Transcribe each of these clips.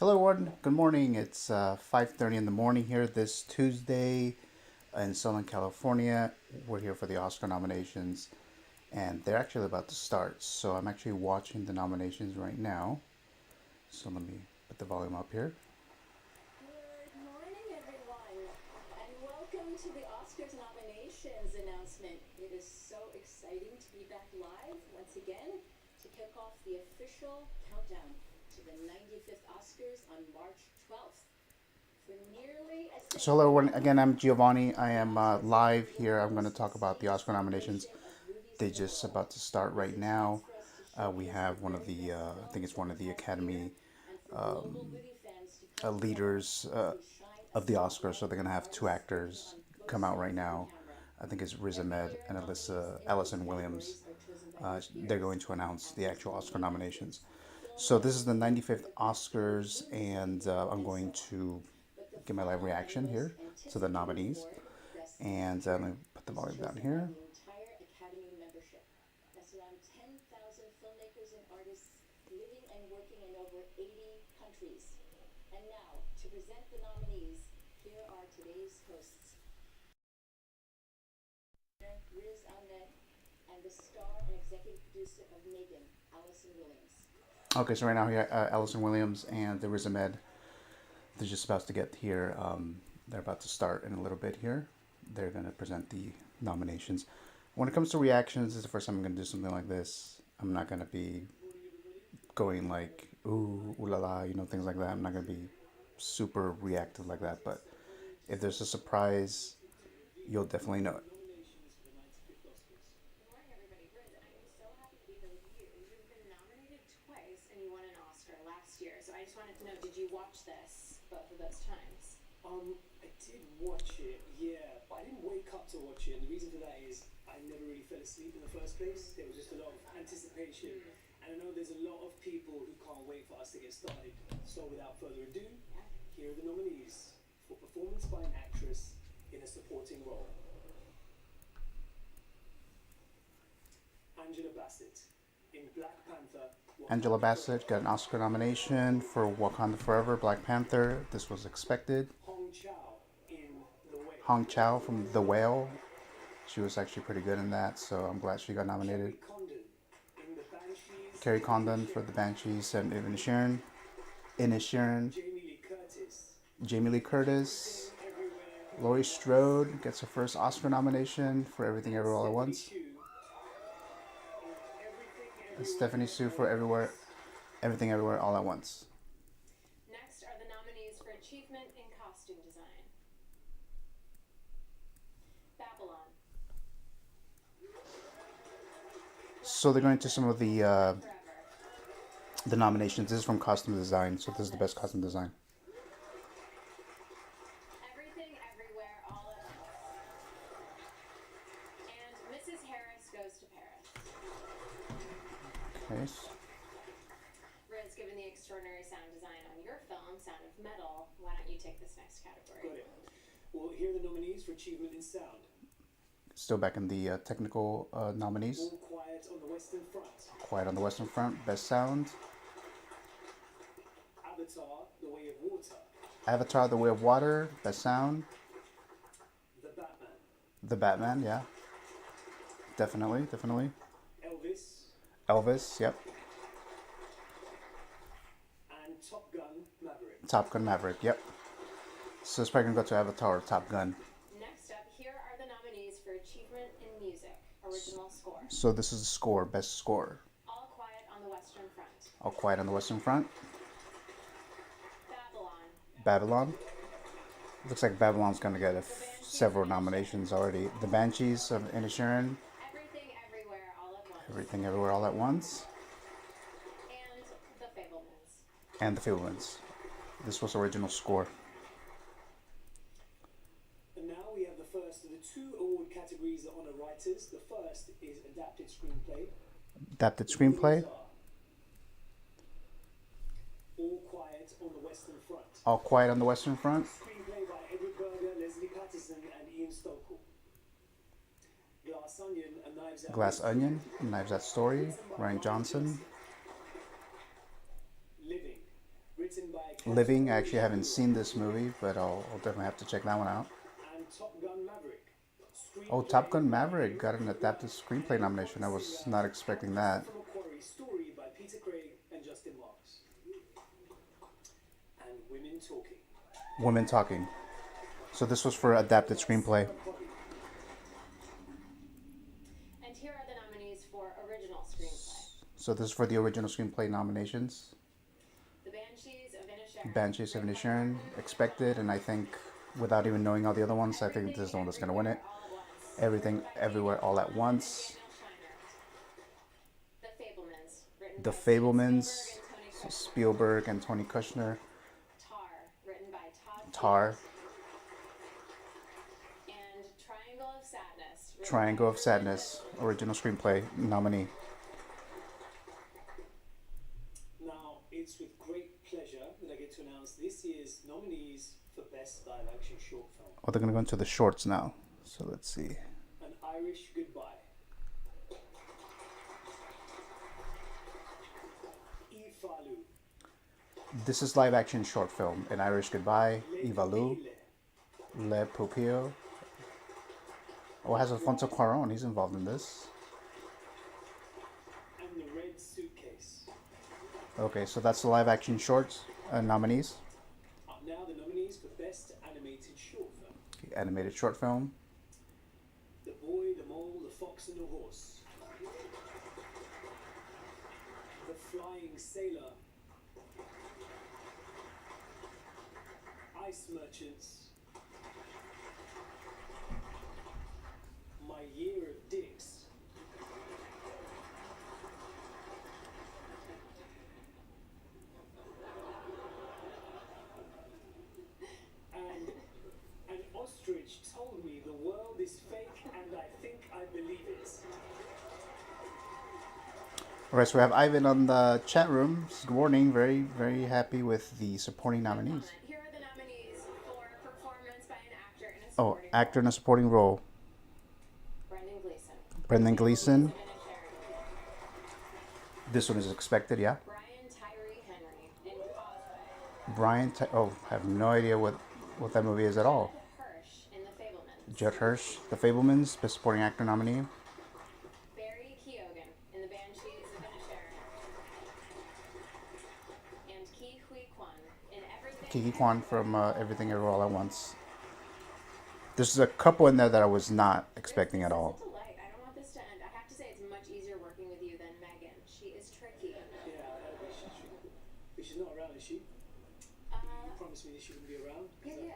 Hello, everyone. Good morning. It's 5:30 in the morning here this Tuesday in Southern California. We're here for the Oscar nominations, and they're actually about to start. So I'm actually watching the nominations right now. So let me put the volume up here. Good morning, everyone, and welcome to the Oscars nominations announcement. It is so exciting to be back live once again to kick off the official countdown to the 95th Oscars on March 12th. For nearly a So hello, century, everyone. Again, I'm Giovanny. I the am Oscars has been live the here. I'm going to most talk about the esteemed Oscar nominations. celebration of movies They're in the just world. about to start It's right a chance now. for us to We showcase the have one of very the, best I think films it's of one the of the past year, Academy and for global movie fans to come together leaders as we shine a of the Oscars. So spotlight they're on going to the have two artists working actors on both come out right sides of the now. camera. I think it's Riz Every Ahmed year, and nominees in these Allison Williams. categories are chosen by their They're peers, going to announce the actors actual from the Oscar main actors, nominations. So this is the filmmakers, 95th the critics, Oscars, luminaries, and I'm and so going on. to But the give my live final and reaction most here to the anticipated nominees. award, Best And let Actor, me put the is volume down chosen by here. the entire Academy membership. That's around 10,000 filmmakers and artists living and working in over 80 countries. And now, to present the nominees, here are today's hosts. Riz Ahmed, and the star and executive producer of Megan, Allison Williams. Okay, so right now here, Allison Williams and Riz Ahmed, they're just about to get here. They're about to start in a little bit here. They're going to present the nominations. When it comes to reactions, this is the first time I'm going to do something like this. I'm not going to be going like, ooh, ooh la la, things like that. I'm not going to be super reactive like that. But if there's a surprise, you'll definitely know it. Good morning, everybody. Riz, I am so happy to be here with you. You've been nominated twice and you won an Oscar last year. So I just wanted to know, did you watch this both of those times? I did watch it, yeah, but I didn't wake up to watch it, and the reason for that is I never really fell asleep in the first place. There was just a lot of anticipation, and I know there's a lot of people who can't wait for us to get started. So without further ado, Yeah. here are the nominees for performance by an actress in a supporting role. Angela Bassett in Black Panther. Angela Bassett got an Oscar nomination for Wakanda Forever, Black Panther. This was expected. Hong Chow in The Whale. Hong Chow from The Whale. She was actually pretty good in that, so I'm glad she got nominated. Kerry Condon in The Banshees. Kerry Condon for The Banshees and Inisherin. Jamie Lee Curtis. Jamie Lee Curtis. Everywhere. Laurie Strode gets her first Oscar nomination for Everything Everywhere All at Once. And Stephanie Sue for Everything Everywhere All at Once. Next are the nominees for Achievement in Costume Design. Babylon. So they're going to some of Forever. the nominations. This is from costume design, so this is the best costume design. Everything Everywhere All at Once. And Mrs. Harris Goes to Paris. Okay. Riz, given the extraordinary sound design on your film, Sound of Metal, why don't you take this next category? Got it. Well, here are the nominees for Achievement in Sound. Still back in the technical nominees. All Quiet on the Western Front. Quiet on the Western Front, Best Sound. Avatar, The Way of Water. Avatar: The Way of Water, Best Sound. The Batman. The Batman, yeah. Definitely. Elvis. Elvis, yep. And Top Gun Maverick. Top Gun Maverick, yep. So it's probably gonna go to Avatar or Top Gun. Next up, here are the nominees for Achievement in Music, Original Score. So this is the score, Best Score. All Quiet on the Western Front. All Quiet on the Western Front. Babylon. Babylon. Looks like Babylon's gonna get several nominations already. The Banshees of Inisherin. Everything Everywhere All at Once. Everything Everywhere All at Once. And The Fablemans. And The Fablemans. This was original score. And now we have the first of the two award categories that honor writers. The first is Adapted Screenplay. Adapted Screenplay. All Quiet on the Western Front. All Quiet on the Western Front. Screenplay by Edward Berger, Leslie Patterson, and Ian Stokell. Glass Onion, A Knives Out. Glass Onion, Knives Out Story, Ryan Johnson. Living, written written by Living. I actually haven't seen this movie, but I'll definitely have to check that one out. and Top Gun Maverick. Oh, Top Gun Maverick got an adapted screenplay nomination. I was not expecting that. From a Quarry story by Peter Craig and Justin Marks. And Women Talking. Women Talking. So this was for adapted screenplay. And here are the nominees for original screenplay. So this is for the original screenplay nominations. The Banshees of Inisherin. Banshees of Inisherin, expected, and I think without even knowing all the other ones, I think this is the one that's going to win it. Everything, Everywhere, All at Once. The Fablemans, Spielberg and Tony Kushner. Tar, written by Tar. And Triangle of Sadness. Triangle of Sadness, original screenplay nominee. Now, it's with great pleasure that I get to announce this year's nominees for Best Live Action Short Film. Oh, they're going to go into the shorts now. So let's see. An Irish Goodbye. Ifalu. This is live action short film. An Irish Goodbye, Ivalu, Le Pupillo. Oh, it has Alfonso Cuarón. He's involved in this. And The Red Suitcase. Okay, so that's the live action shorts nominees. Up now, the nominees for Best Animated Short Film. Okay, animated short film. The Boy, the Mole, the Fox and the Horse. The Flying Sailor. Ice Merchants. My Year of Dicks. And an ostrich told me the world is fake and I think I believe it. Alright, so we have Ivan on the chat room. Good morning. Very, very happy with the supporting nominees. Here are the nominees for performance by an actor in a Oh, supporting actor in a supporting role. Brendan Gleeson. Brendan Gleeson. Inisherin. This one is expected, yeah. Brian Tyree Henry in Causeway. Oh, I have no idea what that movie is at all. Hirsch in The Fablemans. Judd Hirsch, The Fablemans, Best Supporting Actor nominee. Barry Keoghan in The Banshees of Inisherin. And Ke Huy Quan in Everything. Kiki Kwan from Everything Everywhere All at Once. There's a couple in there that I was not expecting at all. Such a delight. I don't want this to end. I have to say it's much easier working with you than Megan. She is tricky. Yeah, I know, but she's not around, is she? You promised me that she wouldn't be around. Yeah.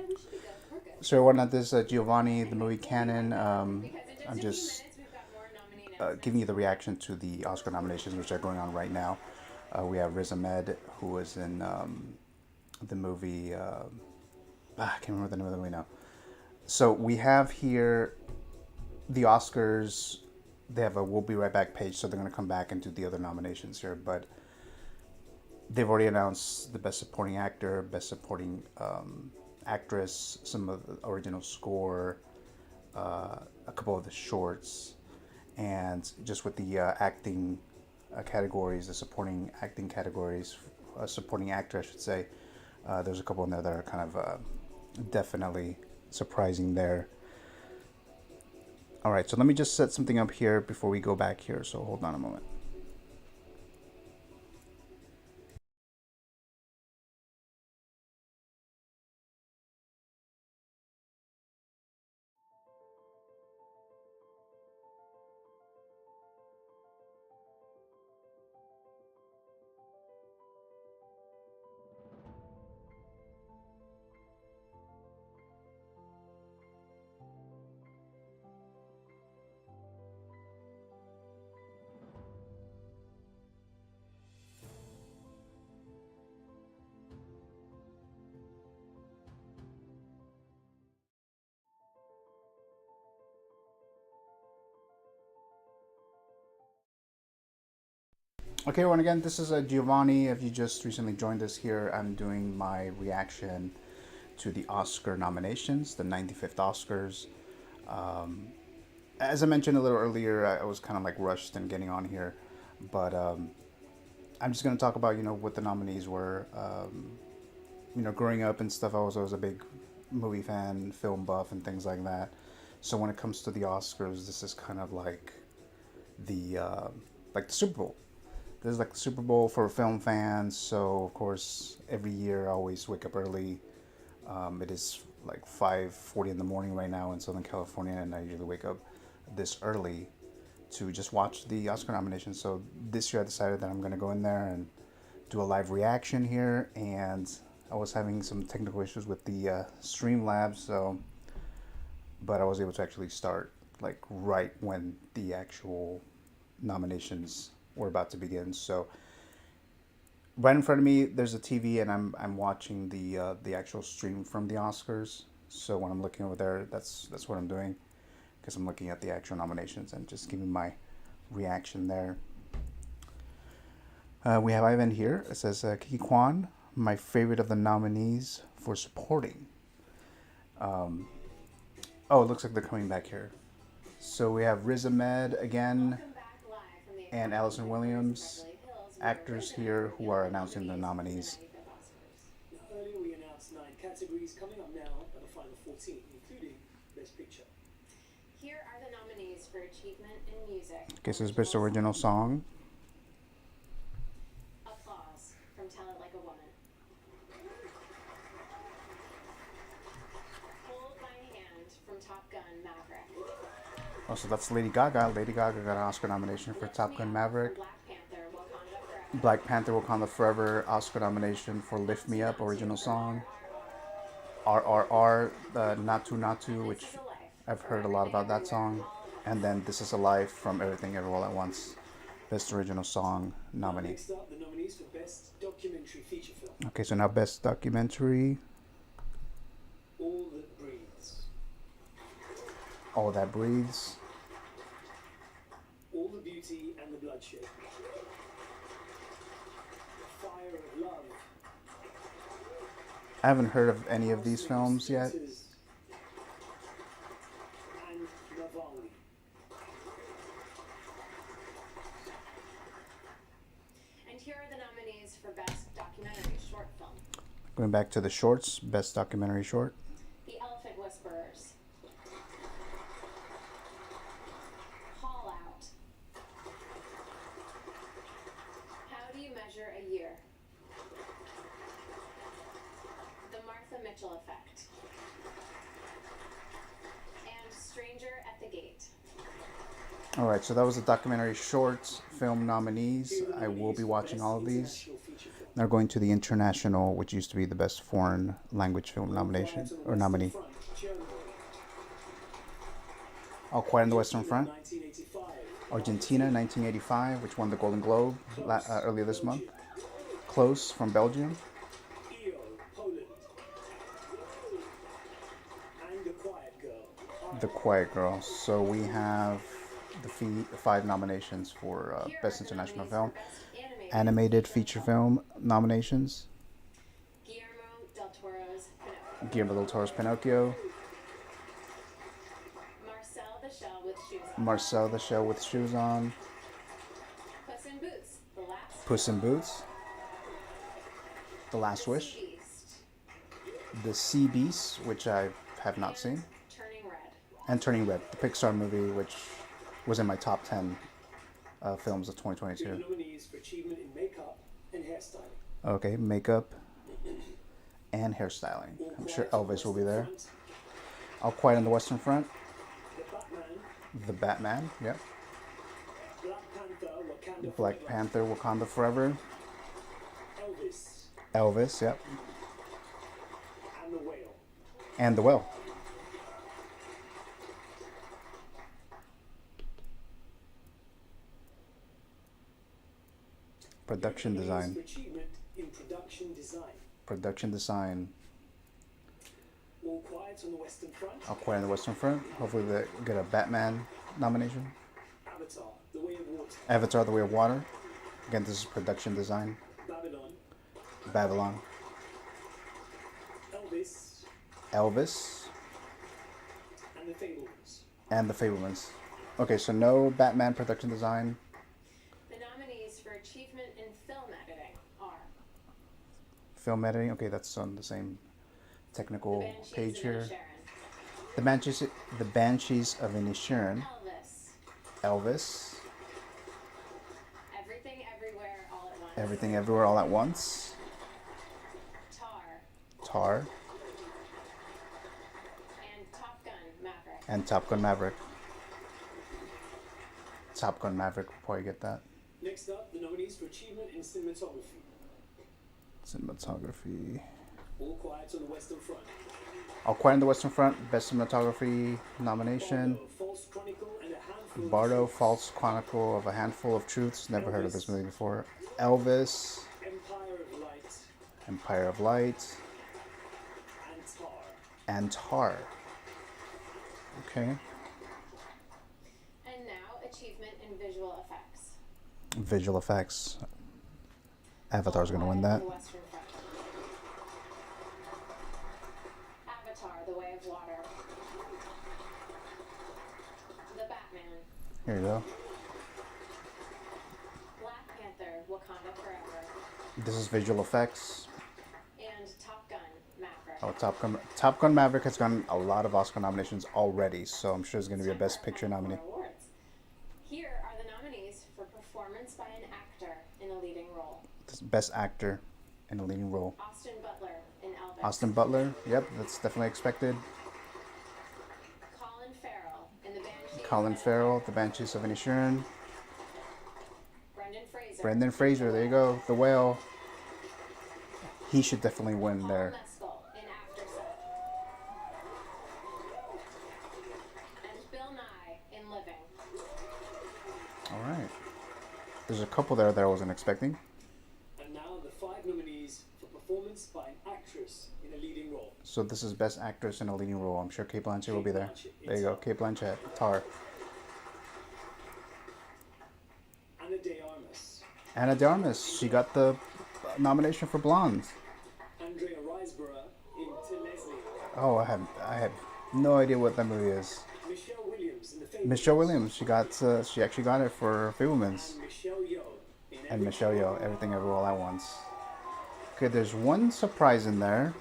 We should be good. We're good. So everyone at this Giovanny, the movie Canon. Because in I'm just a few just minutes, we've got more nominee announcements. giving you the reaction to the Oscar nominations, which are going on right now. We have Riz Ahmed, who was in the movie. I can't remember the name of the movie now. So we have here the Oscars. They have a "We'll Be Right Back" page, so they're going to come back and do the other nominations here. But they've already announced the Best Supporting Actor, Best Supporting Actress, some of the original score, a couple of the shorts, and just with the acting categories, the supporting acting categories, supporting actor, I should say. There's a couple in there that are kind of definitely surprising there. All right, so let me just set something up here before we go back here. So hold on a moment. Okay, everyone, again, this is Giovanny. If you just recently joined us here, I'm doing my reaction to the Oscar nominations, the 95th Oscars. As I mentioned a little earlier, I was kind of like rushed in getting on here, but I'm just gonna talk about what the nominees were. Growing up and stuff, I was always a big movie fan, film buff, and things like that. So when it comes to the Oscars, this is kind of the like the Super Bowl. This is like the Super Bowl for film fans. So of course, every year I always wake up early. It is like 5:40 in the morning right now in Southern California, and I usually wake up this early to just watch the Oscar nominations. So this year I decided that I'm gonna go in there and do a live reaction here, and I was having some technical issues with the Streamlabs, but I was able to actually start like right when the actual nominations were about to begin. So right in front of me, there's a TV, and I'm watching the actual stream from the Oscars. So when I'm looking over there, that's what I'm doing, because I'm looking at the actual nominations and just giving my reaction there. We have Ivan here. It says Kiki Kwan, my favorite of the nominees for supporting. Oh, it looks like they're coming back here. So we have Riz Ahmed again and Allison Williams, actors here who are announcing the nominees. Now, earlier we announced 9 categories. Coming up now are the final 14, including Best Picture. Here are the nominees for Achievement in Music. Okay, so it's Best Original Song. Applause from Tell It Like a Woman. Hold My Hand from Top Gun Maverick. Oh, so that's Lady Gaga. Lady Gaga got an Oscar nomination for Lift Top Me Gun Up Maverick. from Black Panther Wakanda Forever Oscar nomination for Lift Me Up Original Song. RRR, Natu Natu, which I've heard a lot about that song. And then This Is a Life from Everything Everywhere All at Once, Best Original Song nominee. Next up, the nominees for Best Documentary Feature Film. Okay, so now Best Documentary. All That Breathes. All That Breathes. All the Beauty and the Bloodshed. Fire of Love. I haven't heard of any of these films yet. And Navalny. And here are the nominees for Best Documentary Short Film. Going back to the shorts, Best Documentary Short. The Elephant Whisperers. Call Out. How Do You Measure a Year? The Martha Mitchell Effect. And Stranger at the Gate. Alright, so that was the documentary shorts film nominees. I will be watching all of these. They're going to the international, which used to be the best foreign language film nomination or nominee. All Quiet on the Western Front. Argentina, 1985, which won the Golden Globe earlier this month. Close from Belgium. EO, Poland. And The Quiet Girl. The Quiet Girl. So we have the 5 nominations for Best International Film. Animated feature film nominations. Guillermo del Toro's Pinocchio. Marcel the Shell with Shoes On. Puss in Boots. The Last Wish. The Sea Beast, which I have not seen. And Turning Red, the Pixar movie, which was in my top 10 films of 2022. Nominees for achievement in makeup and hairstyling. Okay, makeup and hairstyling. I'm sure Elvis will be there. All Quiet on the Western Front. The Batman, yep. Black Panther, Wakanda Forever. Elvis, yep. And The Whale. And The Whale. Production design. In production design. Production design. All Quiet on the Western Front. All Quiet on the Western Front. Hopefully they get a Batman nomination. Avatar, The Way of Water. Avatar, The Way of Water. Again, this is production design. Babylon. Babylon. Elvis. Elvis. And The Fablemans. And The Fablemans. Okay, so no Batman production design. The nominees for Achievement in Film Film editing. Okay, that's on the same technical Banshees page of here. Inisherin. The Banshees of Inisherin. Elvis. Elvis. Everything Everywhere All at Once. Everything Everywhere All at Once. Tar. Tar. And Top Gun Maverick. And Top Gun Maverick. Top Gun Maverick, before you get that. Next up, the nominees for achievement in cinematography. Cinematography. All Quiet on the Western Front. All Quiet on the Western Front, Best Cinematography nomination. Bardo, False Chronicle and a Handful of Bardo, Truths. False Chronicle of a Handful of Truths. Never heard of this movie before. Elvis. Empire of Light Empire of Light. and Tar. And Tar. Okay. And now, achievement in visual effects. Visual effects. Avatar's gonna win All that. Quiet on the Western Front. Avatar, The Way of Water. The Batman. Here you go. Black Panther, Wakanda Forever. This is visual effects. And Top Gun Maverick. Oh, Top Gun Maverick has gotten a lot of Oscar nominations already, so I'm sure it's gonna be a Best Picture nominee. Awards. Here are the nominees for performance by an actor in a leading role. This is Best Actor in a leading role. Austin Butler in Elvis. Austin Butler. Yep, that's definitely expected. Colin Farrell in The Banshees. Colin Farrell, The Banshees of Inisherin. Brendan Fraser. Brendan Fraser, there you go. The Whale. He should definitely win Paul there. Mescal in Aftersun. And Bill Nye in Living. All right. There's a couple there that I wasn't expecting. And now the 5 nominees for performance by an actress in a leading role. So this is Best Actress in a leading role. I'm sure Kate Blanchett will be there. Kate Blanchett, There you go, Kate Blanchett. Tar. Anna de Armas. Anna de Armas. She got the nomination for Blonde. Andrea Riseborough in To Leslie. Oh, I have no idea what that movie is. Michelle Williams in The Fablemans. Michelle Williams. She actually got it for Fablemans. And Michelle Yeoh in And Michelle Yeoh, Everything Everywhere All at Once. Okay, there's one surprise in there.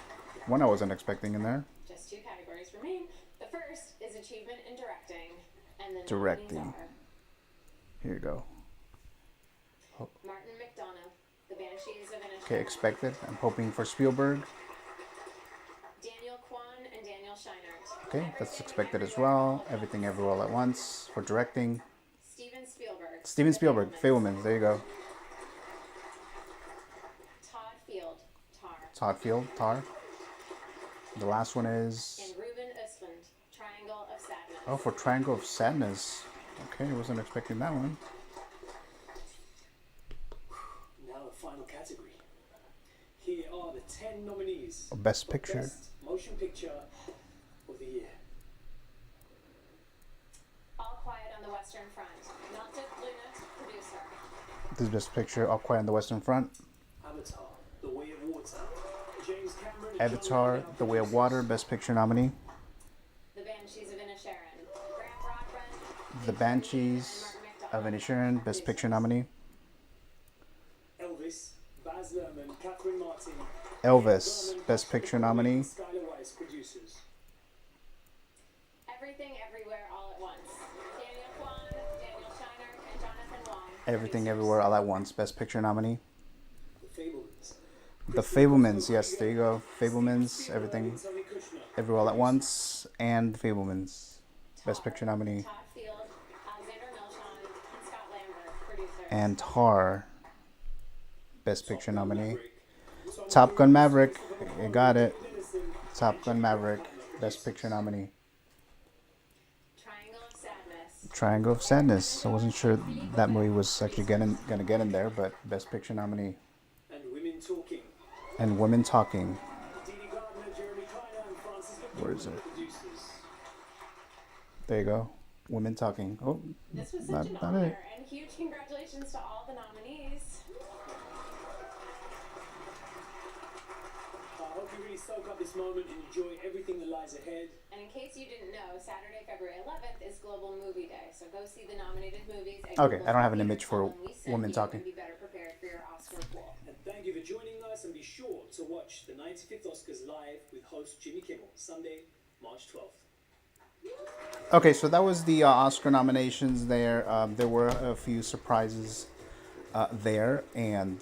One I wasn't expecting in there. Just 2 categories remain. The first is achievement in directing. And the Directing. nominees Here you go. are Martin McDonough, The Banshees of Inisherin. Okay, expected. I'm hoping for Spielberg. Daniel Kwan and Daniel Scheinert. Okay, that's expected as well. Everything Everywhere All at Once for directing. Steven Spielberg. Steven The Spielberg, Fablemans. Fablemans. There you go. Todd Field, Tar. Todd Field, Tar. The last one is And Ruben Östlund, Triangle of Sadness. oh, for Triangle of Sadness. Okay, wasn't expecting that one. Now the final category. Here are the 10 nominees. Best for Picture. Best Motion Picture of the Year. All Quiet on the Western Front. Malte Lunet, producer. This is Best Picture, All Quiet on the Western Front. Avatar, The Way of Water. James Cameron and Avatar, John The Way of Water, Best Picture nominee. The Banshees of Inisherin. Grant Broadbent. The Banshees of Inisherin, Best Picture nominee. Elvis, Baz Luhrmann, Catherine Martin. Elvis, Best Picture nominee. Skylar Weiss, producers. Everything Everywhere All at Once. Daniel Kwan, Daniel Scheinert, and Jonathan Wong. Everything producers. Everywhere All at Once, Best Picture nominee. The Fablemans. The Fablemans, yes, there you go. Fablemans, Everything Zoe Kushner. Everywhere All at Once, and The Fablemans, Best Picture nominee. Todd Field, Alexander Milchan, and Scott Lambert, producers. And Tar, Best Picture nominee. Top Gun Maverick, you got it. Top Gun Maverick, Best Picture nominee. Triangle of Sadness. Triangle of Sadness. I wasn't sure that movie was actually gonna get in there, but Best Picture nominee. And Women Talking. And Women Talking. Dee Dee Gardner, Jeremy Kiner, and Francis Where is McDormand, it? producers. There you go. Women Talking. Oh, This was not such an it. honor, and huge congratulations to all the nominees. I hope you really soak up this moment and enjoy everything that lies ahead. And in case you didn't know, Saturday, February 11th is Global Movie Day, so go see the nominated movies. At Okay, Google's I don't have an Theater image for Hall, and we send Women you Talking. and be better prepared for your Oscar pool. And thank you for joining us. us and be sure to watch the 95th Oscars live with host Jimmy Kimmel, Sunday, March 12th. Okay, so that was the Oscar nominations there. There were a few surprises there, and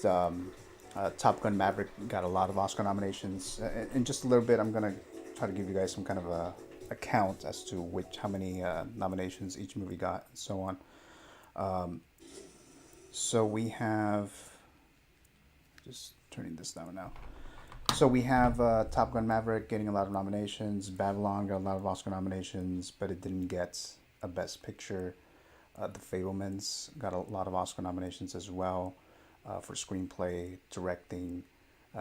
Top Gun Maverick got a lot of Oscar nominations. In just a little bit, I'm gonna try to give you guys some kind of a count as to how many nominations each movie got, and so on. So we have, just turning this down now. So we have Top Gun Maverick getting a lot of nominations. Babylon got a lot of Oscar nominations, but it didn't get a Best Picture. The Fablemans got a lot of Oscar nominations as well for screenplay, directing.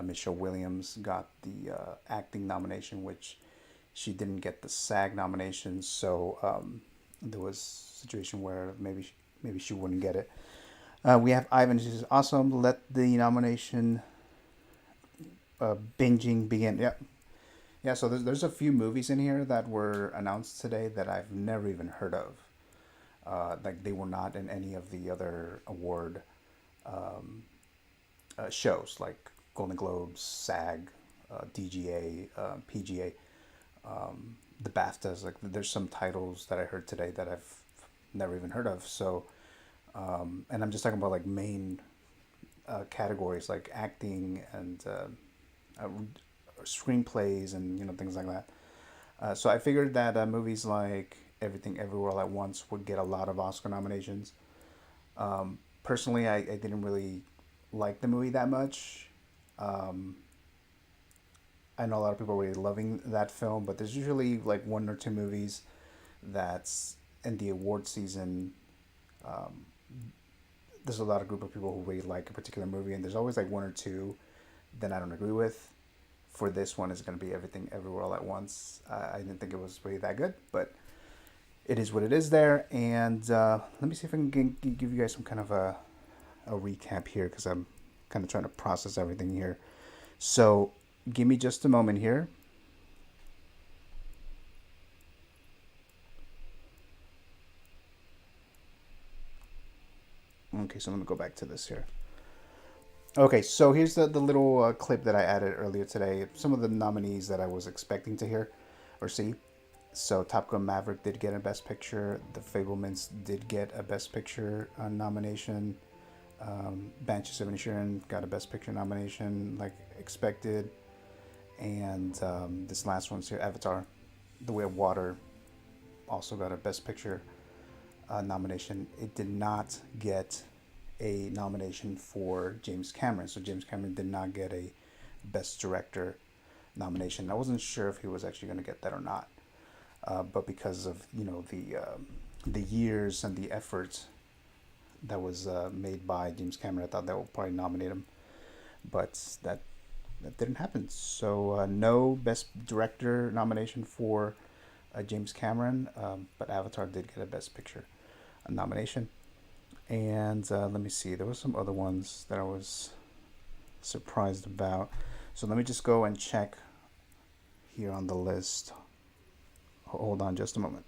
Michelle Williams got the acting nomination, which she didn't get the SAG nomination. So there was a situation where maybe she wouldn't get it. We have Ivan, who's awesome. Let the nomination binging begin. Yeah. So there's a few movies in here that were announced today that I've never even heard of. Like they were not in any of the other award shows, like Golden Globes, SAG, DGA, PGA, the BAFTAs. Like there's some titles that I heard today that I've never even heard of. So, and I'm just talking about like main categories like acting and screenplays and things like that. So I figured that movies like Everything Everywhere All at Once would get a lot of Oscar nominations. Personally, I didn't really like the movie that much. I know a lot of people are really loving that film, but there's usually like one or two movies that's in the award season. There's a lot of group of people who really like a particular movie, and there's always like one or two that I don't agree with. For this one, it's going to be Everything Everywhere All at Once. I didn't think it was really that good, but it is what it is there. And let me see if I can give you guys some kind of a recap here, because I'm kind of trying to process everything here. So give me just a moment here. Okay, so let me go back to this here. Okay, so here's the little clip that I added earlier today. Some of the nominees that I was expecting to hear or see. So Top Gun Maverick did get a Best Picture. The Fablemans did get a Best Picture nomination. Banshees of Inisherin got a Best Picture nomination, like expected. And this last one's here, Avatar, The Way of Water, also got a Best Picture nomination. It did not get a nomination for James Cameron. So James Cameron did not get a Best Director nomination. I wasn't sure if he was actually going to get that or not. But because of the years and the effort that was made by James Cameron, I thought that would probably nominate him. But that didn't happen. So no Best Director nomination for James Cameron, but Avatar did get a Best Picture nomination. And let me see, there were some other ones that I was surprised about. So let me just go and check here on the list. Hold on just a moment.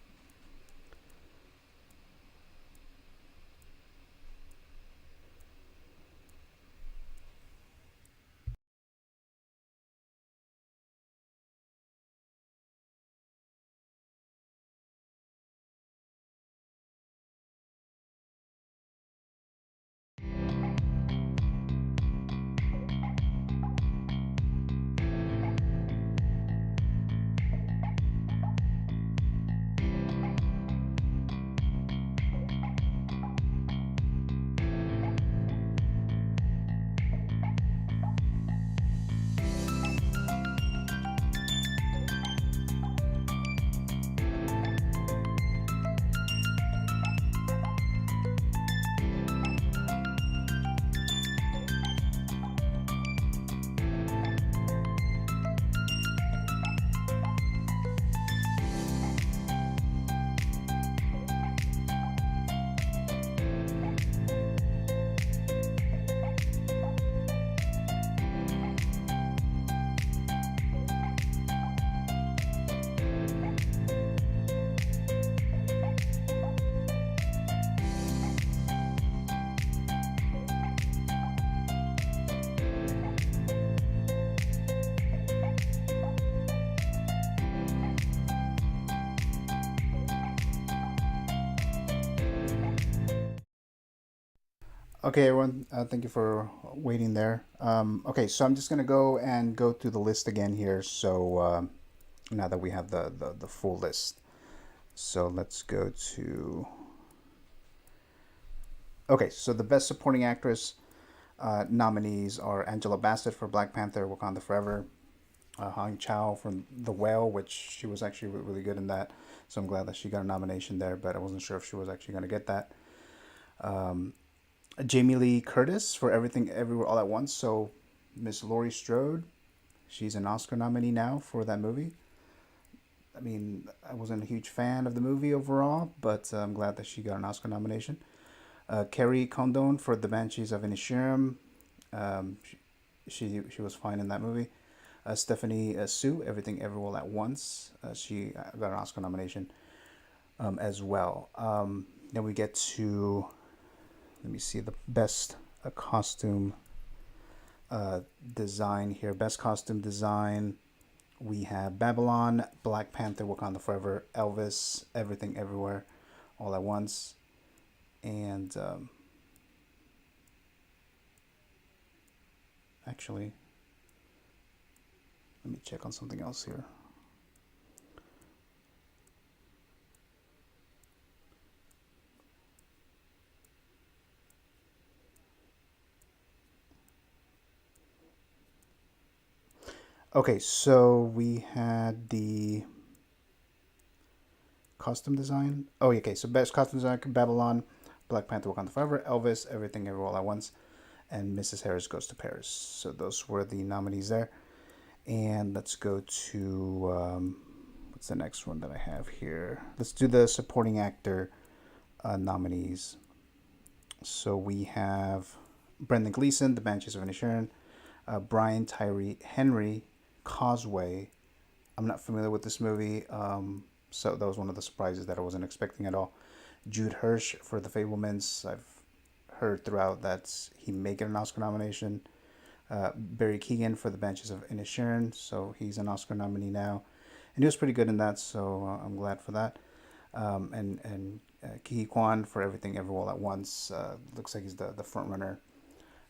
Okay, everyone. Thank you for waiting there. Okay, so I'm just gonna go through the list again here. So now that we have the full list, so let's go to. Okay, so the best supporting actress nominees are Angela Bassett for Black Panther: Wakanda Forever, Hong Chow from The Whale, which she was actually really good in that. So I'm glad that she got a nomination there, but I wasn't sure if she was actually gonna get that. Jamie Lee Curtis for Everything Everywhere All at Once. So Miss Laurie Strode, she's an Oscar nominee now for that movie. I mean, I wasn't a huge fan of the movie overall, but I'm glad that she got an Oscar nomination. Kerry Condon for The Banshees of Inisherin. Um, she was fine in that movie. Stephanie Sue, Everything Everywhere All at Once. She got an Oscar nomination as well. Then we get to, let me see, the best costume design here. Best costume design. We have Babylon, Black Panther, Wakanda Forever, Elvis, Everything Everywhere All at Once. And actually, let me check on something else here. Okay, so we had the costume design. Oh, okay. So best costume design: Babylon, Black Panther, Wakanda Forever, Elvis, Everything Everywhere All at Once, and Mrs. Harris Goes to Paris. So those were the nominees there. And let's go to what's the next one that I have here? Let's do the supporting actor nominees. So we have Brendan Gleeson, The Banshees of Inisherin, Brian Tyree Henry, Causeway. I'm not familiar with this movie, so that was one of the surprises that I wasn't expecting at all. Jude Hirsch for The Fablemans. I've heard throughout that he may get an Oscar nomination. Barry Keoghan for The Banshees of Inisherin, so he's an Oscar nominee now, and he was pretty good in that, so I'm glad for that. And Ki Kwan for Everything Everywhere All at Once. Looks like he's the front runner.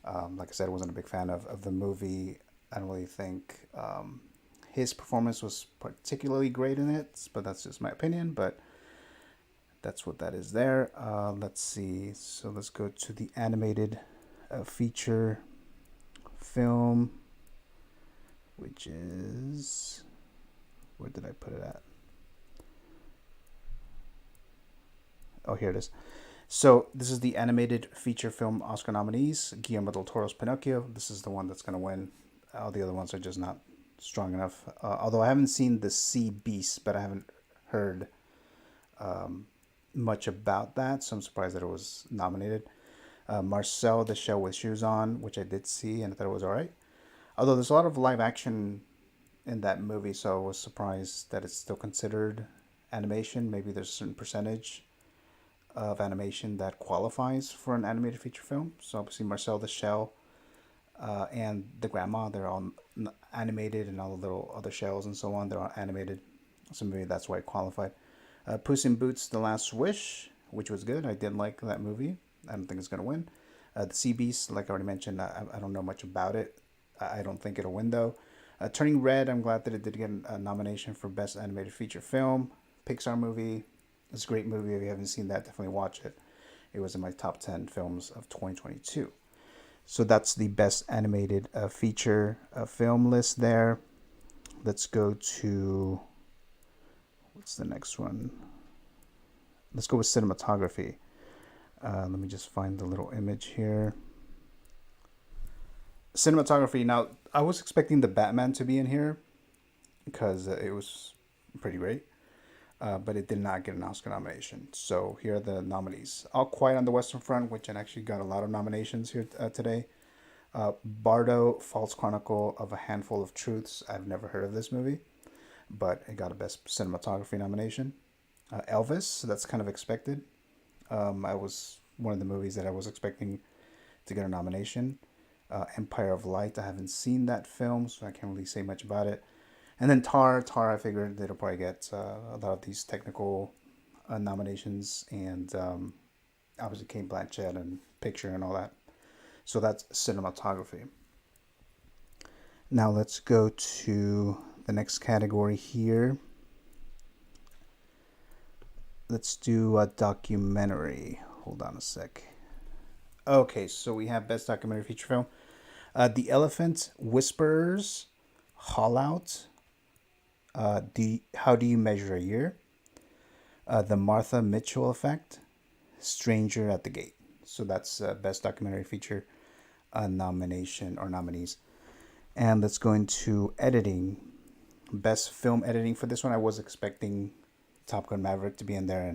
Like I said, I wasn't a big fan of the movie. I don't really think his performance was particularly great in it, but that's just my opinion. But that's what that is there. Let's see. So let's go to the animated feature film, which is, where did I put it at? Oh, here it is. So this is the animated feature film Oscar nominees. Guillermo del Toro's Pinocchio. This is the one that's going to win. All the other ones are just not strong enough. Although I haven't seen The Sea Beast, but I haven't heard much about that, so I'm surprised that it was nominated. Marcel, The Shell with Shoes On, which I did see and I thought it was alright. Although there's a lot of live action in that movie, so I was surprised that it's still considered animation. Maybe there's a certain percentage of animation that qualifies for an animated feature film. So obviously Marcel the Shell and the Grandma, they're all animated, and all the little other shells and so on, they're all animated. So maybe that's why it qualified. Puss in Boots: The Last Wish, which was good. I did like that movie. I don't think it's going to win. The Sea Beast, like I already mentioned, I don't know much about it. I don't think it'll win though. Turning Red, I'm glad that it did get a nomination for Best Animated Feature Film. Pixar movie. It's a great movie. If you haven't seen that, definitely watch it. It was in my top 10 films of 2022. So that's the Best Animated Feature Film list there. Let's go to, what's the next one? Let's go with cinematography. Let me just find the little image here. Cinematography. Now, I was expecting the Batman to be in here because it was pretty great. But it did not get an Oscar nomination. So here are the nominees. All Quiet on the Western Front, which actually got a lot of nominations here today. Bardo, False Chronicle of a Handful of Truths. I've never heard of this movie, but it got a Best Cinematography nomination. Elvis, that's kind of expected. I was one of the movies that I was expecting to get a nomination. Empire of Light, I haven't seen that film, so I can't really say much about it. And then Tar, I figured they'll probably get a lot of these technical nominations, and obviously Kate Blanchett and picture and all that. So that's cinematography. Now let's go to the next category here. Let's do a documentary. Hold on a sec. Okay, so we have Best Documentary Feature Film. The Elephant Whisperers, Haul Out, How Do You Measure a Year, The Martha Mitchell Effect, Stranger at the Gate. So that's Best Documentary Feature nomination or nominees. And let's go into editing. Best film editing for this one. I was expecting Top Gun Maverick to be in there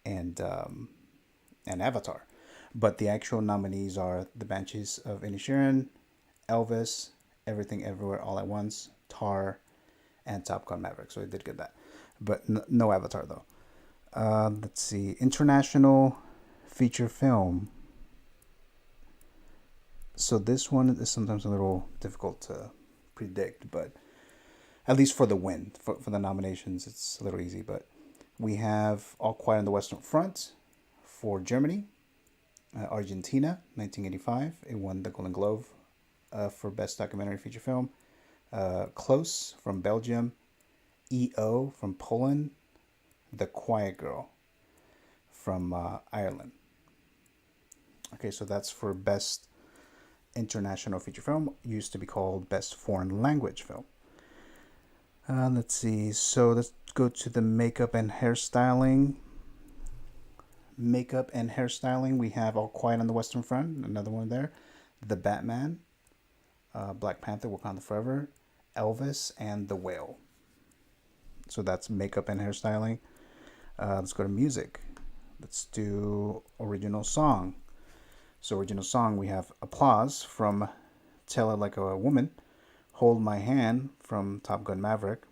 and Avatar, but the actual nominees are The Banshees of Inisherin, Elvis, Everything Everywhere All at Once, Tar, and Top Gun Maverick. So I did get that, but no Avatar though. Let's see, international feature film. So this one is sometimes a little difficult to predict, but at least for the win, for the nominations, it's a little easy. But we have All Quiet on the Western Front for Germany, Argentina, 1985. It won the Golden Globe for Best Documentary Feature Film. Close from Belgium, EO from Poland, The Quiet Girl from Ireland. Okay, so that's for Best International Feature Film. Used to be called Best Foreign Language Film. Let's see. So let's go to the makeup and hairstyling. Makeup and hairstyling. We have All Quiet on the Western Front. Another one there. The Batman, Black Panther, Wakanda Forever, Elvis, and The Whale. So that's makeup and hairstyling. Let's go to music. Let's do original song. So original song, we have Applause from Tell It Like a Woman, Hold My Hand from Top Gun Maverick,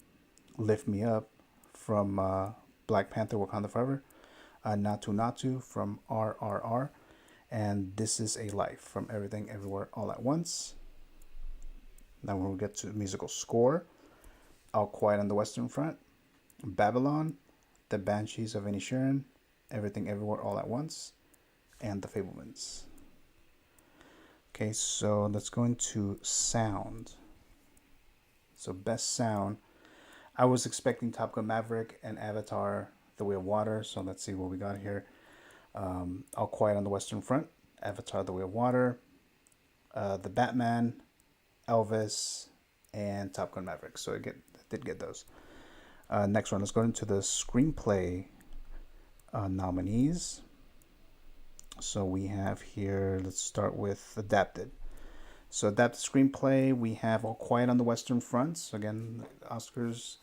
Lift Me Up from Black Panther Wakanda Forever, Natu Natu from RRR, and This Is a Life from Everything Everywhere All at Once. Now when we get to musical score, All Quiet on the Western Front, Babylon, The Banshees of Inisherin, Everything Everywhere All at Once, and The Fabelmans. Okay, so let's go into sound. So best sound. I was expecting Top Gun Maverick and Avatar, The Way of Water. So let's see what we got here. All Quiet on the Western Front, Avatar, The Way of Water, The Batman, Elvis, and Top Gun Maverick. So I did get those. Next one, let's go into the screenplay nominees. So we have here, let's start with adapted. So adapted screenplay, we have All Quiet on the Western Front. So again, Oscars,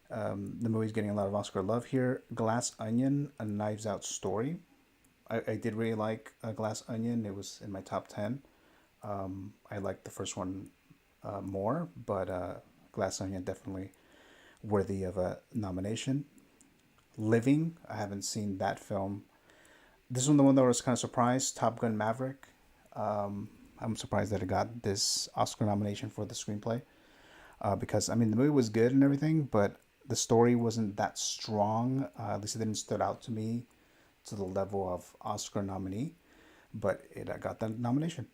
the movie's getting a lot of Oscar love here. Glass Onion, A Knives Out Story. I did really like Glass Onion. It was in my top 10. I liked the first one more, but Glass Onion definitely worthy of a nomination. Living, I haven't seen that film. This one, the one that I was kind of surprised, Top Gun Maverick. I'm surprised that it got this Oscar nomination for the screenplay. Because, I mean, the movie was good and everything, but the story wasn't that strong. At least it didn't stand out to me to the level of Oscar nominee. But it got the nomination.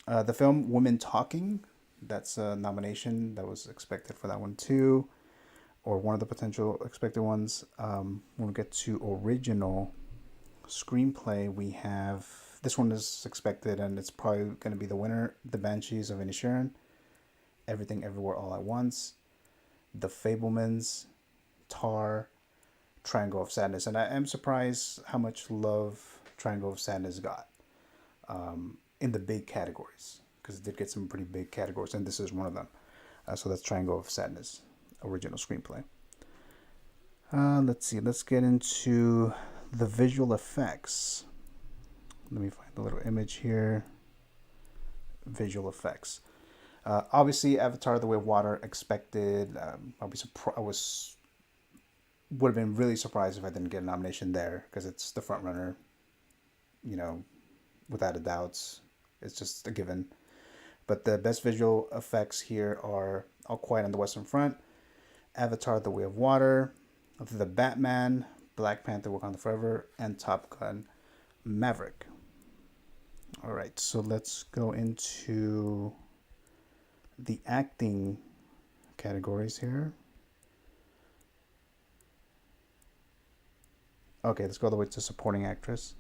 The film Women Talking, that's a nomination that was expected for that one too. Or one of the potential expected ones. When we get to original screenplay, we have, this one is expected and it's probably going to be the winner, The Banshees of Inisherin, Everything Everywhere All at Once, The Fabelmans, Tar, Triangle of Sadness. And I am surprised how much love Triangle of Sadness got in the big categories, because it did get some pretty big categories, and this is one of them. So that's Triangle of Sadness, original screenplay. Let's see, let's get into the visual effects. Let me find the little image here. Visual effects. Obviously, Avatar: The Way of Water expected. Would have been really surprised if I didn't get a nomination there, because it's the front runner. You know, without a doubt, it's just a given. But the best visual effects here are All Quiet on the Western Front, Avatar: The Way of Water, The Batman, Black Panther Wakanda Forever, and Top Gun Maverick. All right, so let's go into the acting categories here. Okay, let's go all the way to supporting actress.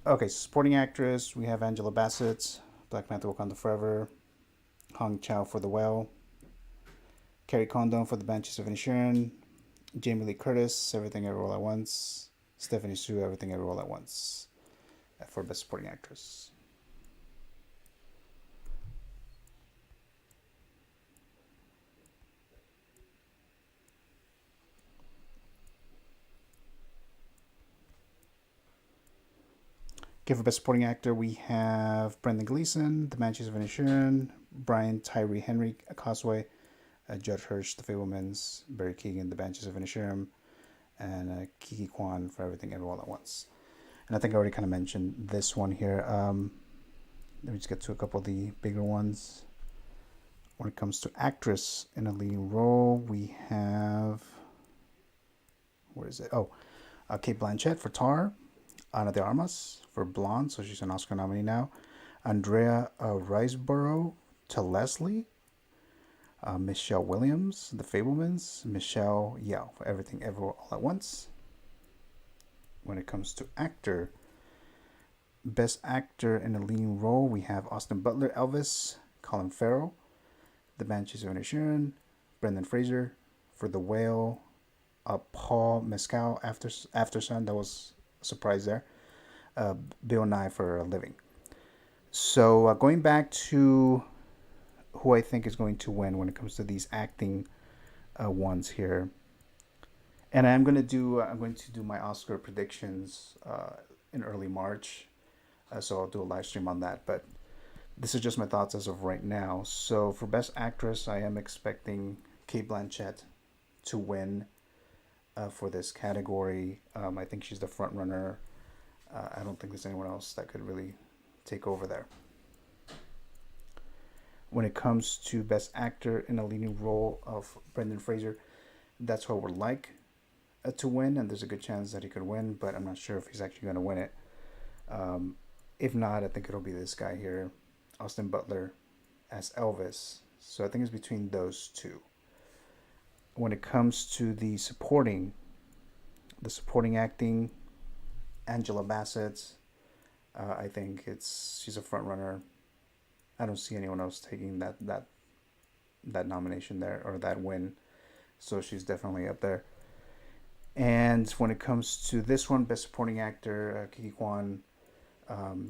Okay, supporting actress, we have Angela Bassett, Black Panther Wakanda Forever, Hong Chow for The Whale, Carrie Condon for The Banshees of Inisherin, Jamie Lee Curtis, Everything Everywhere All at Once, Stephanie Sue, Everything Everywhere All at Once for Best Supporting Actress. Okay, for Best Supporting Actor, we have Brendan Gleeson, The Banshees of Inisherin, Brian Tyree Henry, Causeway, Judd Hirsch, The Fablemans, Barry Keoghan, The Banshees of Inisherin, and Kiki Kwan for Everything Everywhere All at Once. And I think I already kind of mentioned this one here. Let me just get to a couple of the bigger ones. When it comes to actress in a leading role, we have, where is it? Oh, Cate Blanchett for Tar, Ana de Armas for Blonde, so she's an Oscar nominee now, Andrea Riseborough to Leslie, Michelle Williams, The Fablemans, Michelle Yeoh for Everything Everywhere All at Once. When it comes to actor, Best Actor in a Leading Role, we have Austin Butler, Elvis, Colin Farrell, The Banshees of Inisherin, Brendan Fraser for The Whale, Paul Mescal, After Sun, that was a surprise there, Bill Nye for A Living. So going back to who I think is going to win when it comes to these acting ones here, and I'm going to do my Oscar predictions in early March, so I'll do a live stream on that. But this is just my thoughts as of right now. So for Best Actress, I am expecting Cate Blanchett to win for this category. I think she's the front runner. I don't think there's anyone else that could really take over there. When it comes to Best Actor in a Leading Role of Brendan Fraser, that's who I would like to win, and there's a good chance that he could win, but I'm not sure if he's actually going to win it. If not, I think it'll be this guy here, Austin Butler as Elvis. So I think it's between those two. When it comes to the supporting acting, Angela Bassett, I think she's a front runner. I don't see anyone else taking that nomination there, or that win. So she's definitely up there. And when it comes to this one, Best Supporting Actor, Kiki Kwan,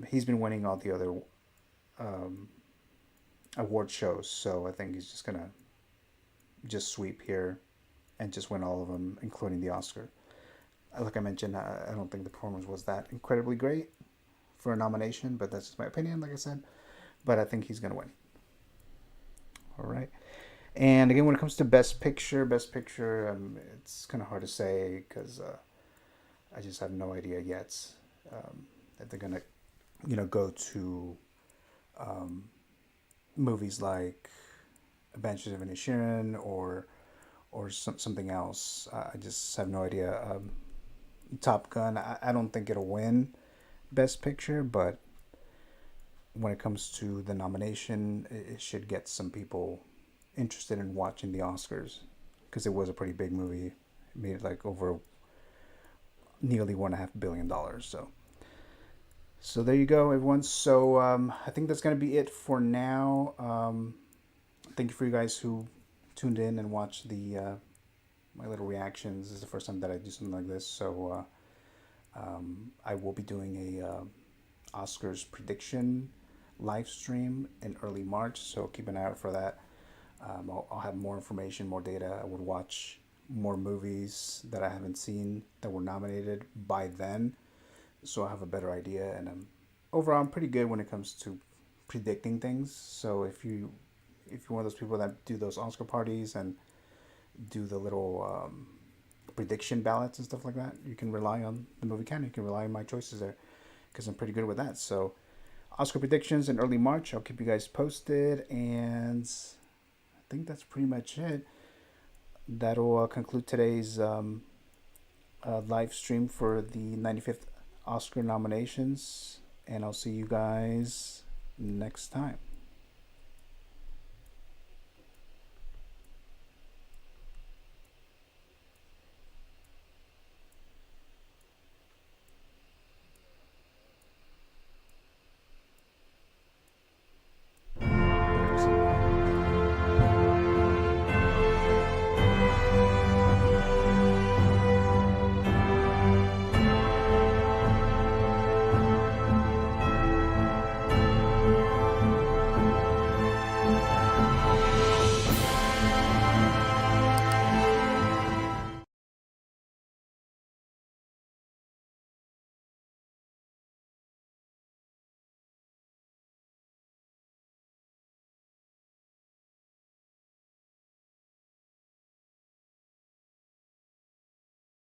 he's been winning all the other award shows. So I think he's just going to just sweep here and just win all of them, including the Oscar. Like I mentioned, I don't think the performance was that incredibly great for a nomination, but that's just my opinion, like I said. But I think he's going to win. All right. And again, when it comes to Best Picture, it's kind of hard to say because I just have no idea yet that they're going to, go to movies like Banshees of Inisherin or something else. I just have no idea. Top Gun, I don't think it'll win Best Picture, but when it comes to the nomination, it should get some people interested in watching the Oscars because it was a pretty big movie. It made like over nearly $1.5 billion. So there you go, everyone. So I think that's going to be it for now. Thank you for you guys who tuned in and watched my little reactions. This is the first time that I do something like this. So I will be doing a Oscars prediction live stream in early March. So keep an eye out for that. I'll have more information, more data. I would watch more movies that I haven't seen that were nominated by then, so I have a better idea. And overall, I'm pretty good when it comes to predicting things. So if you're one of those people that do those Oscar parties and do the little prediction ballots and stuff like that, you can rely on the movie Canon. You can rely on my choices there because I'm pretty good with that. So Oscar predictions in early March. I'll keep you guys posted, and I think that's pretty much it. That'll conclude today's live stream for the 95th Oscar nominations. and I'll see you guys next time.